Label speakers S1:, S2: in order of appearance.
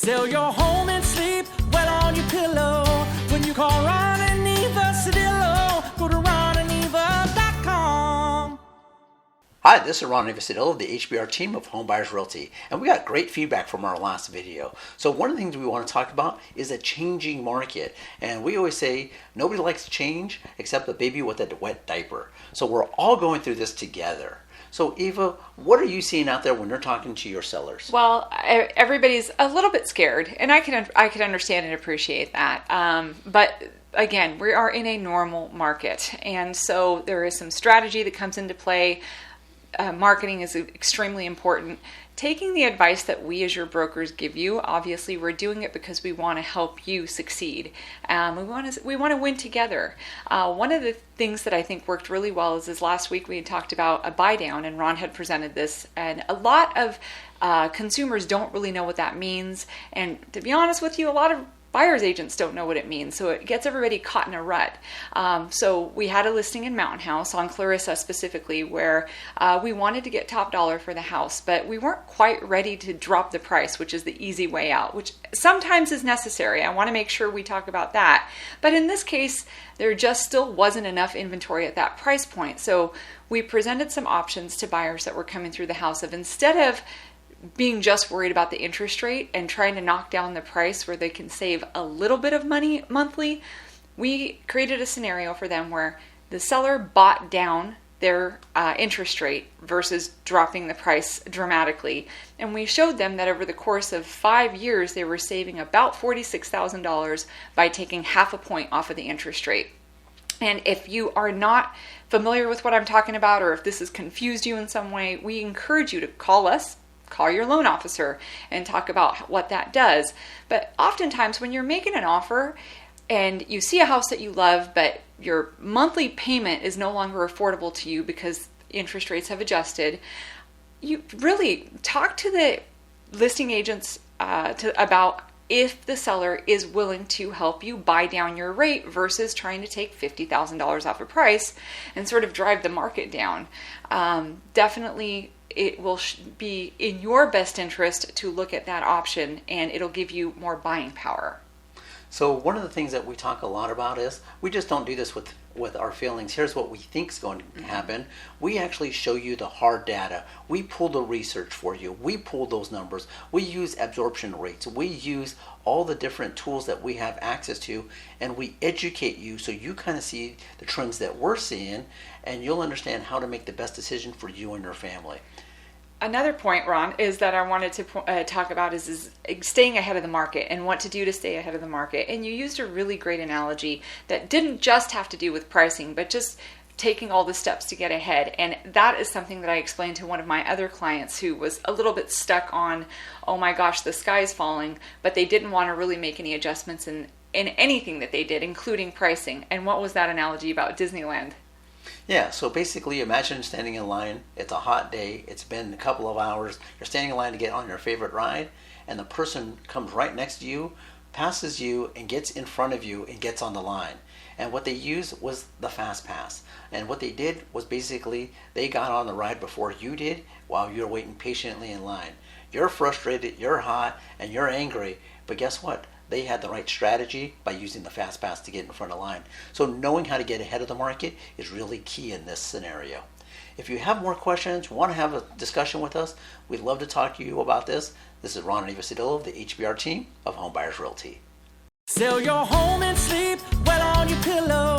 S1: Sell your home and sleep well on your pillow. When you call Ron and Eva Cedillo, go to ronandeva.com.
S2: Hi, this is Ron and Eva Cedillo of the HBR Team of Home Buyers Realty, and we got great feedback from our last video. So one of the things we want to talk about is a changing market, and we always say nobody likes change except the baby with a wet diaper. So we're all going through this together. So Eva, what are you seeing out there when you're talking to your sellers?
S3: Well, everybody's a little bit scared, and I can understand and appreciate that. But again, we are in a normal market, and so there is some strategy that comes into play. Marketing is extremely important. Taking the advice that we as your brokers give you, obviously we're doing it because we want to help you succeed. We want to win together. One of the things that I think worked really well is last week we had talked about a Buydown, and Ron had presented this, and a lot of consumers don't really know what that means. And to be honest with you, a lot of buyer's agents don't know what it means, so it gets everybody caught in a rut. So we had a listing in Mountain House on Clarissa specifically where we wanted to get top dollar for the house, but we weren't quite ready to drop the price, which is the easy way out, which sometimes is necessary. I want to make sure we talk about that. But in this case, there just still wasn't enough inventory at that price point. So we presented some options to buyers that were coming through the house of, instead of being just worried about the interest rate and trying to knock down the price where they can save a little bit of money monthly, we created a scenario for them where the seller bought down their interest rate versus dropping the price dramatically. And we showed them that over the course of 5 years, they were saving about $46,000 by taking half a point off of the interest rate. And if you are not familiar with what I'm talking about, or if this has confused you in some way, we encourage you to call us, call your loan officer, and talk about what that does. But oftentimes when you're making an offer and you see a house that you love, but your monthly payment is no longer affordable to you because interest rates have adjusted, you really talk to the listing agents about if the seller is willing to help you buy down your rate versus trying to take $50,000 off a price and sort of drive the market down. Definitely it will be in your best interest to look at that option, and it'll give you more buying power.
S2: So one of the things that we talk a lot about is we just don't do this with our feelings. Here's what we think is going to happen. We actually show you the hard data. We pull the research for you. We pull those numbers. We use absorption rates. We use all the different tools that we have access to, and we educate you so you kind of see the trends that we're seeing, and you'll understand how to make the best decision for you and your family.
S3: Another point, Ron, is that I wanted to talk about is staying ahead of the market and what to do to stay ahead of the market. And you used a really great analogy that didn't just have to do with pricing, but just taking all the steps to get ahead. And that is something that I explained to one of my other clients who was a little bit stuck on, oh my gosh, the sky's falling, but they didn't want to really make any adjustments in anything that they did, including pricing. And what was that analogy about Disneyland?
S2: Yeah, so basically imagine standing in line. It's a hot day. It's been a couple of hours. You're standing in line to get on your favorite ride, and the person comes right next to you, passes you, and gets in front of you and gets on the line. And what they used was the fast pass. And what they did was basically they got on the ride before you did while you're waiting patiently in line. You're frustrated, you're hot, and you're angry, but guess what? They had the right strategy by using the fast pass to get in front of the line. So knowing how to get ahead of the market is really key in this scenario. If you have more questions, want to have a discussion with us, we'd love to talk to you about this. This is Ron and Eva Cedillo of the HBR Team of Home Buyers Realty.
S1: Sell your home and sleep well on your pillow.